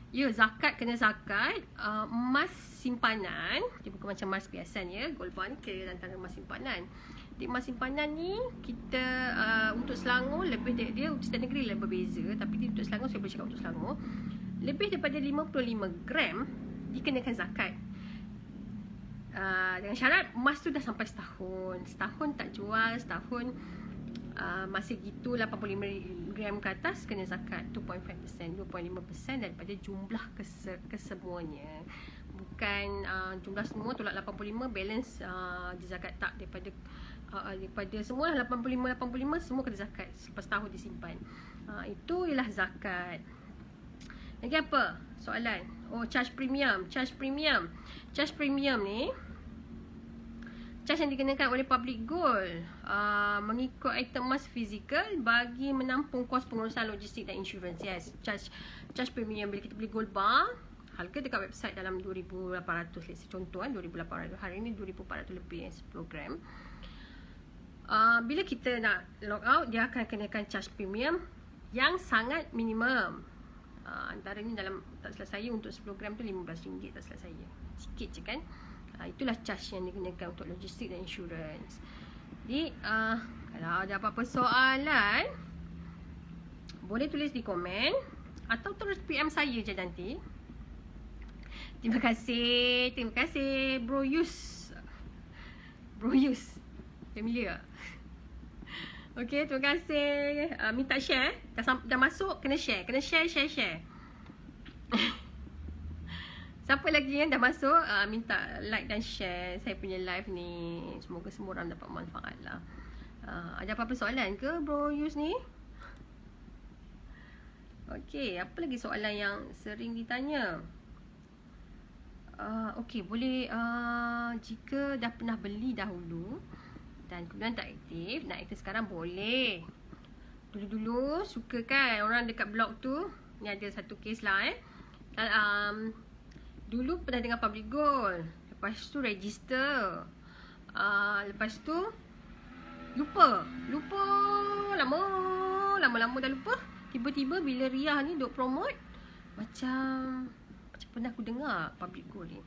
S1: Ya, zakat kena zakat. Emas simpanan, dia bukan macam emas biasanya. Gold bar ni kira antara emas simpanan. Di emas simpanan ni kita untuk Selangor lebih dia untuk setiap negeri lah berbeza, tapi untuk Selangor, saya boleh cakap untuk Selangor, lebih daripada 55 gram dikenakan zakat. Dengan syarat emas tu dah sampai setahun tak jual, setahun masih gitu 85 gram ke atas kena zakat 2.5%, 2.5% daripada jumlah kesemuanya. Bukan jumlah semua tolak 85 balance dizakat, tak, daripada semua 85 semua kena zakat selepas tahun disimpan. Itu ialah zakat. Lagi apa soalan? Oh, charge premium ni charge yang dikenakan oleh public gold mengikut item emas fizikal bagi menampung kos pengurusan logistik dan insurans. Yes, charge premium bila kita beli gold bar, harga dekat website dalam 2,800, let's say contoh 2,800, hari ni 2,400 lebih 10 gram. Bila kita nak log out, dia akan kenakan charge premium yang sangat minimum. Antara ni dalam, tak salah saya, untuk 10 gram tu RM15, tak salah saya, sikit je kan. Itulah charge yang digunakan untuk logistik dan insurans. Jadi kalau ada apa-apa soalan, boleh tulis di komen atau terus PM saya je nanti. Terima kasih Bro Yus, familiar. Okay, terima kasih. Minta share. Dah masuk, kena share. Siapa lagi yang dah masuk, minta like dan share saya punya live ni. Semoga semua orang dapat manfaat lah. Ada apa-apa soalan ke Bro Yus ni? Okay, apa lagi soalan yang sering ditanya? Okay, boleh jika dah pernah beli dahulu dan kemudian tak aktif, nak aktif sekarang boleh. Dulu-dulu suka kan orang dekat blog tu. Ni ada satu kes lah dulu pernah dengar public gold, lepas tu register, lepas tu lupa lama-lama dah lupa. Tiba-tiba bila Ria ni duk promote, macam pernah aku dengar public gold ni.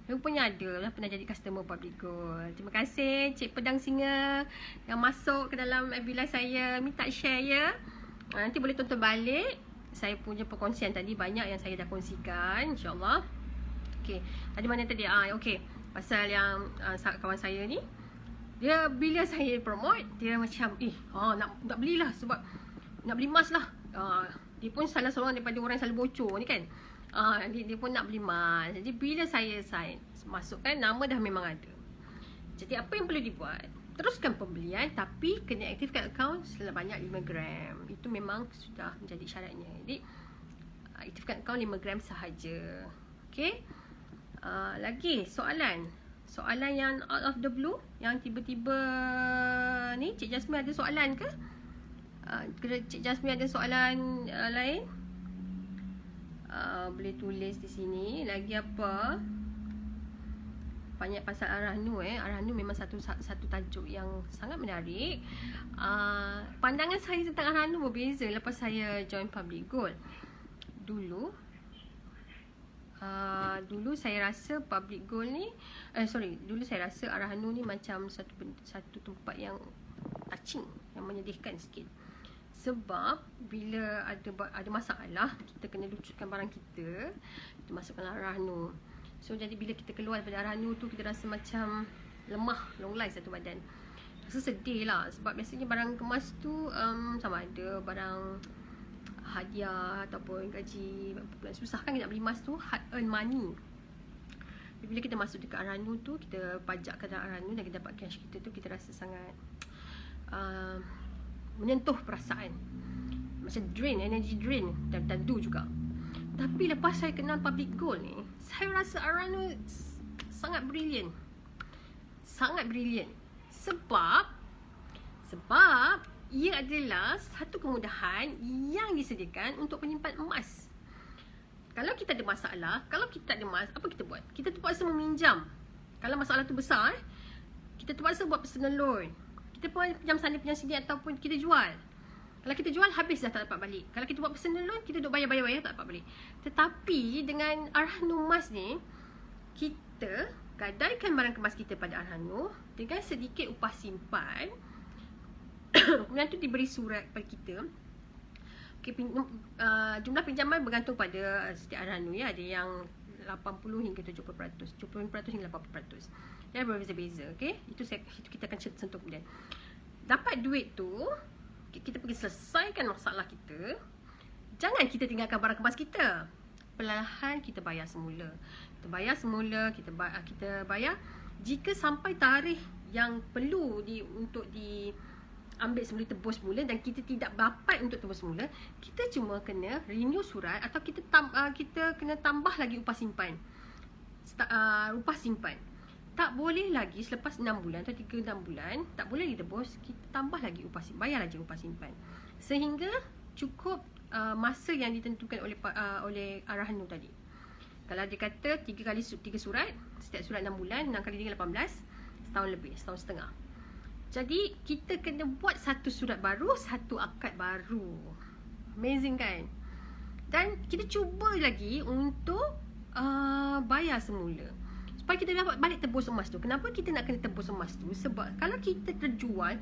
S1: Rupanya ada lah pernah jadi customer public gold. Terima kasih Cik Pedang Singa yang masuk ke dalam FB Live saya. Minta share ya. Nanti boleh tonton balik saya punya perkongsian tadi, banyak yang saya dah kongsikan, insyaAllah. Okay, tadi mana tadi? Okay, pasal yang kawan saya ni, dia bila saya promote, dia macam nak belilah sebab nak beli emas lah. Dia pun salah seorang daripada orang yang selalu bocor ni kan. Dia pun nak beli emas. Jadi bila saya sign, masukkan nama dah memang ada. Jadi apa yang perlu dibuat? Teruskan pembelian tapi kena aktifkan akaun sebanyak 5 gram. Itu memang sudah menjadi syaratnya. Jadi aktifkan akaun 5 gram sahaja. Okey. Lagi soalan yang out of the blue, yang tiba-tiba ni Cik Jasmine ada soalan ke? Cik Jasmine ada soalan lain? Boleh tulis di sini. Lagi apa? Banyak pasal Ar-Rahnu. Ar-Rahnu memang satu tajuk yang sangat menarik. Pandangan saya tentang Ar-Rahnu berbeza lepas saya join Public Gold. Dulu saya rasa Public Gold ni dulu saya rasa Ar-Rahnu ni macam satu tempat yang touching, yang menyedihkan sikit. Sebab bila ada masalah, kita kena lucutkan barang kita masukkan Ar-Rahnu. So jadi bila kita keluar daripada Ar-Rahnu tu, kita rasa macam lemah, long life satu badan. Rasa sedih lah. Sebab biasanya barang kemas tu sama ada barang hadiah ataupun gaji bulan. Susah kan kita nak beli emas tu, hard earn money. Bila kita masuk dekat Ar-Rahnu tu, kita pajakkan dalam Ar-Rahnu dan kita dapat cash kita tu, kita rasa sangat menyentuh perasaan. Macam drain, energy drain dan tandu juga. Tapi lepas saya kenal Public Gold ni, saya rasa Ar-Rahnu sangat brilliant. Sangat brilliant. Sebab ia adalah satu kemudahan yang disediakan untuk penyimpan emas. Kalau kita ada masalah, kalau kita tak ada emas, apa kita buat? Kita terpaksa meminjam. Kalau masalah tu besar, kita terpaksa buat personal loan. Kita pun pinjam sana, pinjam sini ataupun kita jual. Kalau kita jual, habis dah tak dapat balik. Kalau kita buat personal loan, kita duk bayar tak dapat balik. Tetapi dengan Ar-Rahnu Emas ni, kita gadaikan barang kemas kita pada Ar-Rahnu dengan sedikit upah simpan. Kemudian tu diberi surat kepada kita. Okay, jumlah pinjaman bergantung pada setiap Ar-Rahnu ya. Ada yang 80 hingga 70%, 70% hingga 80%. Dia berbeza-beza, okey. Itu kita akan sentuh kemudian. Dapat duit tu, kita pergi selesaikan masalah kita. Jangan kita tinggalkan barang kemas kita. Perlahan kita bayar semula. Kita bayar jika sampai tarikh yang perlu untuk diambil semula, tebus semula, dan kita tidak dapat untuk tebus semula, kita cuma kena renew surat atau kita kena tambah lagi upah simpan. Upah simpan. Tak boleh lagi selepas 6 bulan atau 3-6 bulan, tak boleh ditebus, kita tambah lagi upah simpan, bayar lagi upah simpan. Sehingga cukup masa yang ditentukan oleh Ar-Rahnu tadi. Kalau dia kata 3 surat, setiap surat 6 bulan, 6 kali 3, 18, setahun lebih, setahun setengah. Jadi kita kena buat satu surat baru, satu akad baru. Amazing kan? Dan kita cuba lagi untuk bayar semula, supaya kita dapat balik tebus emas tu. Kenapa kita nak kena tebus emas tu? Sebab kalau kita terjual,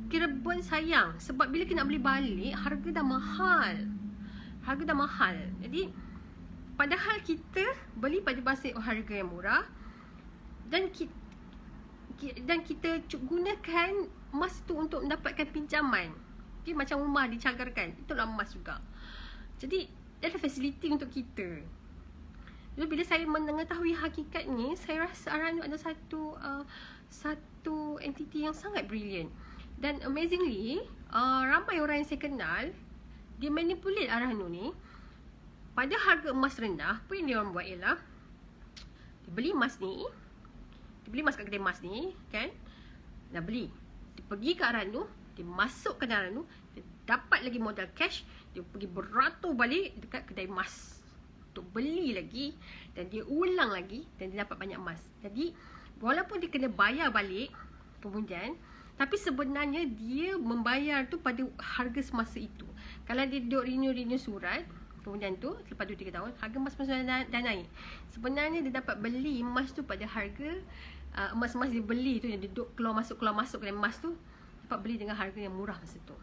S1: kira pun sayang. Sebab bila kita nak beli balik, harga dah mahal. Jadi padahal kita beli pada harga yang murah, dan kita gunakan emas tu untuk mendapatkan pinjaman. Jadi macam rumah dicagarkan, itulah emas juga. Jadi dia ada fasiliti untuk kita. Jadi bila saya mengetahui hakikat ni, saya rasa Ar-Rahnu ada satu entiti yang sangat brilliant. Dan amazingly, ramai orang yang saya kenal, dia manipulate Ar-Rahnu ni pada harga emas rendah. Apa yang dia orang buat ialah, dia beli emas kat kedai emas ni kan, dah beli, dia pergi ke Ar-Rahnu, dia masuk ke Ar-Rahnu, dia dapat lagi modal cash, dia pergi beratur balik dekat kedai emas untuk beli lagi, dan dia ulang lagi, dan dia dapat banyak emas. Jadi walaupun dia kena bayar balik kemudian, tapi sebenarnya dia membayar tu pada harga semasa itu. Kalau dia duduk renew surat, kemudian tu selepas 2-3 tahun, harga emas dah naik. Sebenarnya dia dapat beli emas tu pada harga emas-emas dia beli tu, yang dia duduk keluar masuk kedai emas tu, dapat beli dengan harga yang murah masa tu.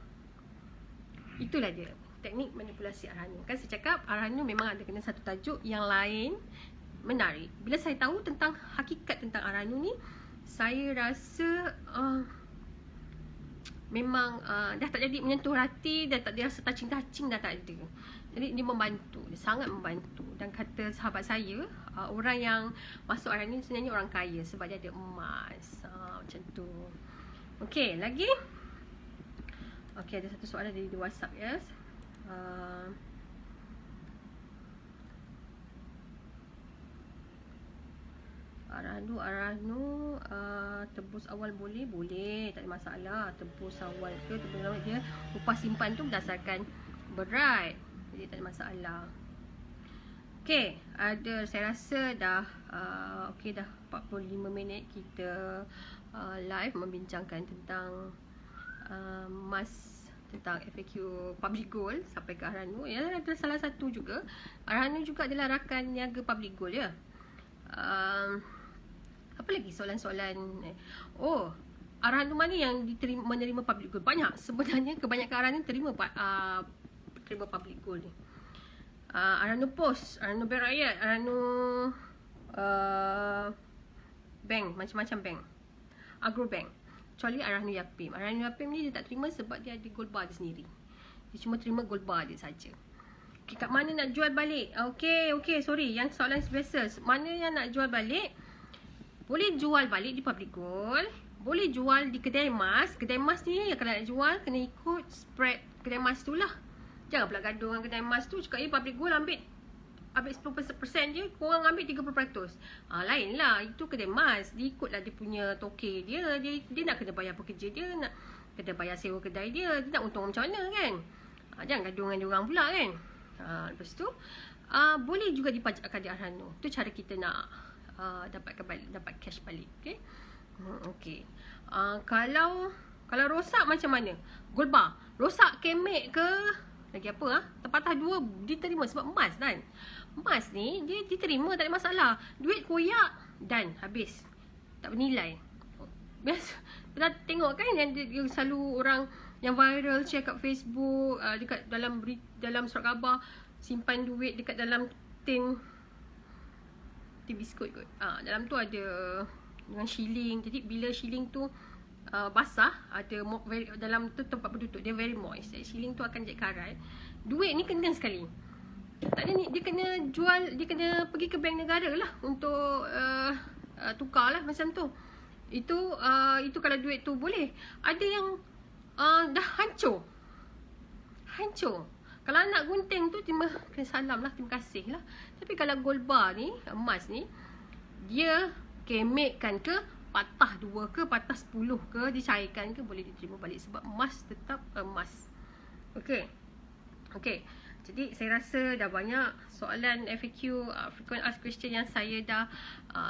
S1: Itulah dia teknik manipulasi Ar-Rahnu. Kan saya cakap Ar-Rahnu memang ada kena satu tajuk yang lain menarik. Bila saya tahu tentang hakikat tentang Ar-Rahnu ni, saya rasa memang dah tak jadi menyentuh hati, dah tak dia rasa touching dah tak ada. Jadi dia membantu, dia sangat membantu. Dan kata sahabat saya, orang yang masuk Ar-Rahnu ni sebenarnya orang kaya sebab dia ada emas. Macam tu. Okey, lagi. Okey, ada satu soalan di WhatsApp, yes. Arahnu tebus awal boleh? Boleh, tak ada masalah. Tebus awal ke tebus awal, dia upah simpan tu berdasarkan berat, jadi tak ada masalah. Okey, saya rasa dah okey dah 45 minit kita live membincangkan tentang mas, tentang FAQ Public Goal sampai ke Arahnu. Ya, ada salah satu juga. Arahnu juga adalah rakan niaga Public Goal, ya. Apa lagi soalan-soalan? Arahnu mana yang menerima Public Goal? Banyak sebenarnya, kebanyakan Arahnu terima Public Goal ni. Arahnu Pos, Arahnu Bank Rakyat, Arahnu bank, macam-macam bank, Agro Bank. Kecuali Arahnu Yapim. Arahnu Yapim ni dia tak terima sebab dia ada gold bar dia sendiri. Dia cuma terima gold bar dia saja. Okay, kat mana nak jual balik? Okey, sorry, yang soalan biasa. Mana yang nak jual balik? Boleh jual balik di Public Goal, boleh jual di kedai emas. Kedai emas ni kalau nak jual kena ikut spread kedai emas tu lah. Jangan pula gaduh dengan kedai emas tu. Cakap Public Goal ambil 10% je, korang ambil 30%. Lain lah, itu kedai emas. Dia ikutlah dia punya toke dia. Dia nak kena bayar pekerja dia, nak kena bayar sewa kedai dia. Dia nak untung macam mana kan? Jangan gaduh dengan diorang pula kan. Lepas tu boleh juga dipajakkan di Arahnu. Tu cara kita nak dapat cash balik. Okay, okay. Kalau rosak macam mana? Gold bar rosak, kemek ke lagi apa terpatah dua, diterima sebab emas kan. Emas ni dia diterima, tak ada masalah. Duit koyak dan habis, tak bernilai. Biasa dah tengok kan yang selalu orang yang viral share kat Facebook, dekat dalam surat khabar, simpan duit dekat dalam tin biskut kot. Dalam tu ada dengan shilling. Jadi bila shilling tu basah, ada dalam tu tempat bertutup, dia very moist. Shilling tu akan jadi karat. Duit ni kena sekali. Tak ada ni, dia kena jual, dia kena pergi ke bank negara lah untuk tukar lah macam tu. Itu kalau duit tu boleh. Ada yang dah hancur. Kalau nak gunting tu kena salam lah, terima kasih lah. Tapi kalau gold bar ni, emas ni, dia kemekkan ke, patah 2 ke, patah 10 ke, dicairkan ke, boleh diterima balik sebab emas tetap emas. Okay. Jadi saya rasa dah banyak soalan FAQ, frequent asked question yang saya dah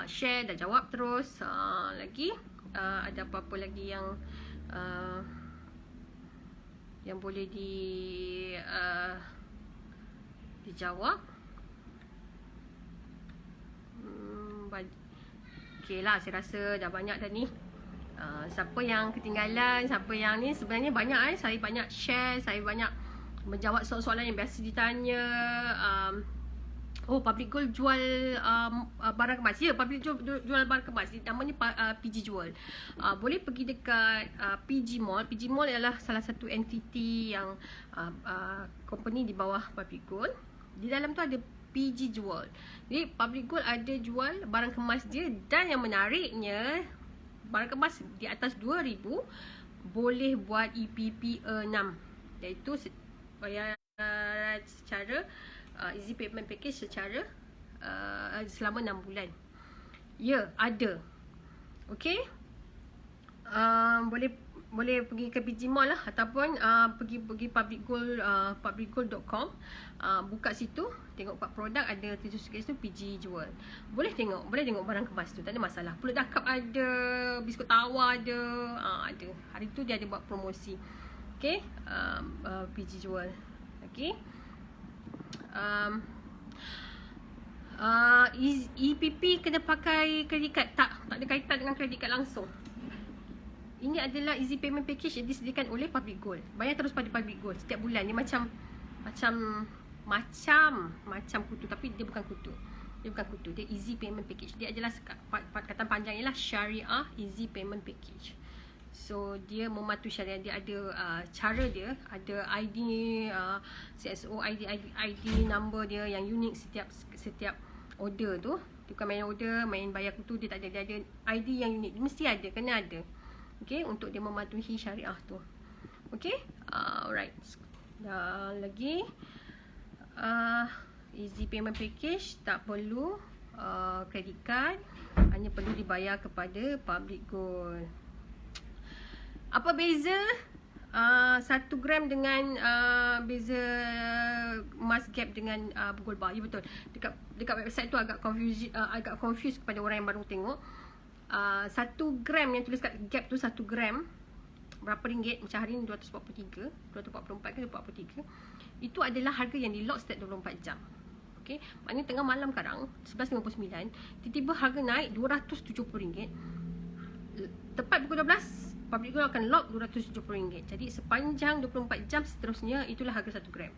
S1: share, dah jawab terus. Lagi ada apa-apa lagi yang boleh dijawab. Okay lah, saya rasa dah banyak dah ni. Siapa yang ketinggalan, siapa yang ni, sebenarnya banyak saya banyak share, saya banyak menjawab soalan-soalan yang biasa ditanya. Public Goal jual barang kemas. Ya, Public Goal jual barang kemas. Namanya PG Jual. Boleh pergi dekat PG Mall. PG Mall adalah salah satu entiti yang company di bawah Public Goal. Di dalam tu ada PG Jual. Jadi Public Goal ada jual barang kemas dia. Dan yang menariknya, barang kemas di atas 2,000 boleh buat EPP 6, iaitu bayar secara easy payment package secara selama 6 bulan. Ya, ada. Okay. Boleh pergi ke PG Mall lah, ataupun pergi publicgoal.com, buka situ, tengok produk, ada tulis kat situ PG Jual. Boleh tengok barang kemas tu, tak ada masalah. Pulut dakap ada, biskut tawa ada, ada. Hari tu dia ada buat promosi. Okay, PG Jual. Okay. EPP kena pakai kredit card? Tak ada kaitan dengan kredit card langsung. Ini adalah easy payment package yang disediakan oleh Public Goal. Bayar terus pada Public Goal setiap bulan. Dia macam kutu, tapi dia bukan kutu. Dia easy payment package. Dia adalah kata panjang ialah Syariah Easy Payment Package. So dia mematuhi syariah. Dia ada cara dia, ada ID, CSO ID number dia yang unik setiap order tu. Dia bukan main order, main bayar tu, dia tak ada. Dia ada ID yang unik. Mesti ada, kena ada. Okay, untuk dia mematuhi syariah tu. Okay, alright. Dan lagi, easy payment package, tak perlu credit card, hanya perlu dibayar kepada public gold. Apa beza 1 gram dengan beza emas gap dengan gold bar? Ya betul. Dekat website tu agak confused kepada orang yang baru tengok. 1 gram yang tulis kat gap tu 1 gram berapa ringgit? Macam hari ni 244, 244 ke 243. Itu adalah harga yang di lock setiap 24 jam. Okey, maknanya tengah malam sekarang 11.59, tiba-tiba harga naik RM270. Tepat pukul 12 public gold akan lock RM270. Jadi sepanjang 24 jam seterusnya itulah harga 1 gram.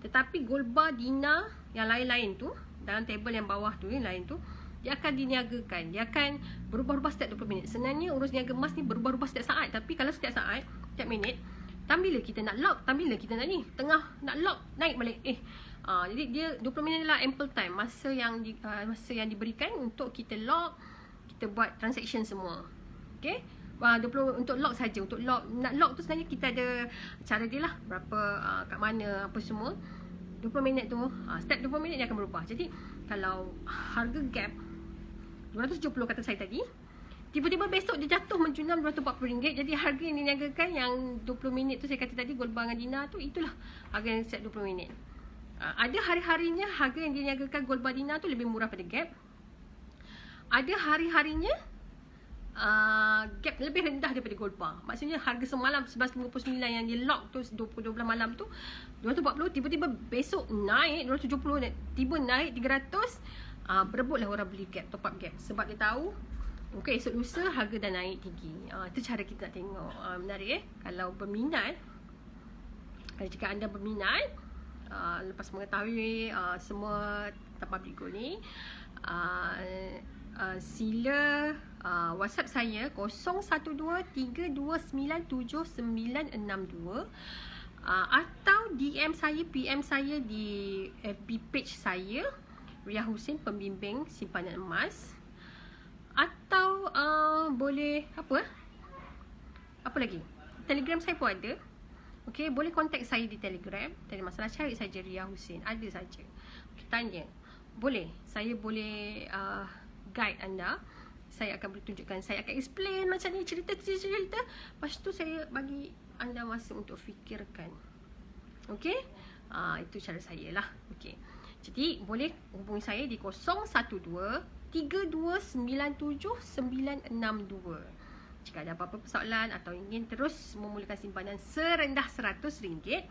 S1: Tetapi gold bar, dinar yang lain-lain tu, dalam table yang bawah tu, yang lain tu, dia akan diniagakan. Dia akan berubah-ubah setiap 20 minit. Sebenarnya urus niaga emas ni berubah-ubah setiap saat. Tapi kalau setiap saat, setiap minit, time bila kita nak lock, time bila kita nak ni, tengah nak lock, naik balik. Jadi dia 20 minit adalah ample time, masa yang diberikan untuk kita lock, kita buat transaction semua. Okay, 20 untuk lock saja. Untuk lock, nak lock tu sebenarnya kita ada cara dia lah, berapa, kat mana, apa semua. 20 minit tu, setiap 20 minit dia akan berubah. Jadi kalau harga gap 270 kata saya tadi, tiba-tiba besok dia jatuh menjunam RM240. Jadi harga yang diniagakan yang 20 minit tu saya kata tadi, gold bar dengan dinar tu, itulah harga yang setiap 20 minit. Ada hari-harinya harga yang diniagakan gold bar dinar tu lebih murah pada gap. Ada hari-harinya gap lebih rendah daripada gold bar. Maksudnya harga semalam 11.59 yang di lock tu 12 malam tu 240, tiba-tiba besok naik 270, tiba naik 300. Berebutlah orang beli gap, top up gap, sebab dia tahu okay, esok lusa harga dah naik tinggi. Itu cara kita nak tengok. Menarik Kalau berminat, kalau jika anda berminat, lepas mengetahui semua public gold ni, sila WhatsApp saya 0123297962, atau DM saya, PM saya di FB page saya, Ria Husin, pembimbing simpanan emas. Atau boleh apa lagi, Telegram saya pun ada. Okay, boleh contact saya di Telegram. Tak ada masalah, cari saja Ria Husin, ada saja. Okay, tanya, boleh, saya boleh guide anda. Saya akan bertunjukkan, saya akan explain macam ni, cerita. Lepas tu saya bagi anda masa untuk fikirkan. Okay, itu cara saya lah. Okay, jadi boleh hubungi saya di 0123297962. Jika ada apa-apa persoalan atau ingin terus memulakan simpanan serendah RM100,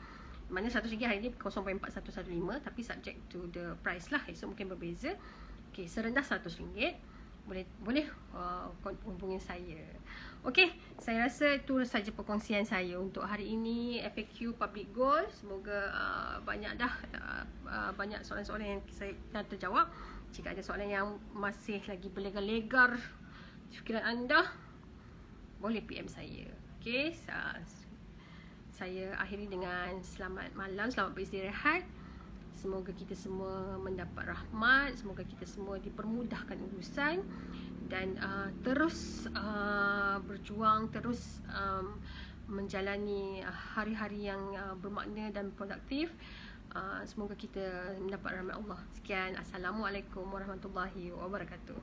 S1: mana RM100 hari ni 0.4115, tapi subject to the price lah, esok mungkin berbeza. Okay, serendah RM100 boleh hubungi saya. Okay, saya rasa itu saja perkongsian saya untuk hari ini, FAQ public gold. Semoga banyak soalan-soalan yang saya terjawab. Jika ada soalan yang masih lagi berlegar-legar di fikiran anda, boleh PM saya. Okay, saya akhiri dengan selamat malam, selamat beristirahat. Semoga kita semua mendapat rahmat, semoga kita semua dipermudahkan urusan, dan terus berjuang, terus menjalani hari-hari yang bermakna dan produktif. Semoga kita mendapat rahmat Allah. Sekian, Assalamualaikum warahmatullahi wabarakatuh.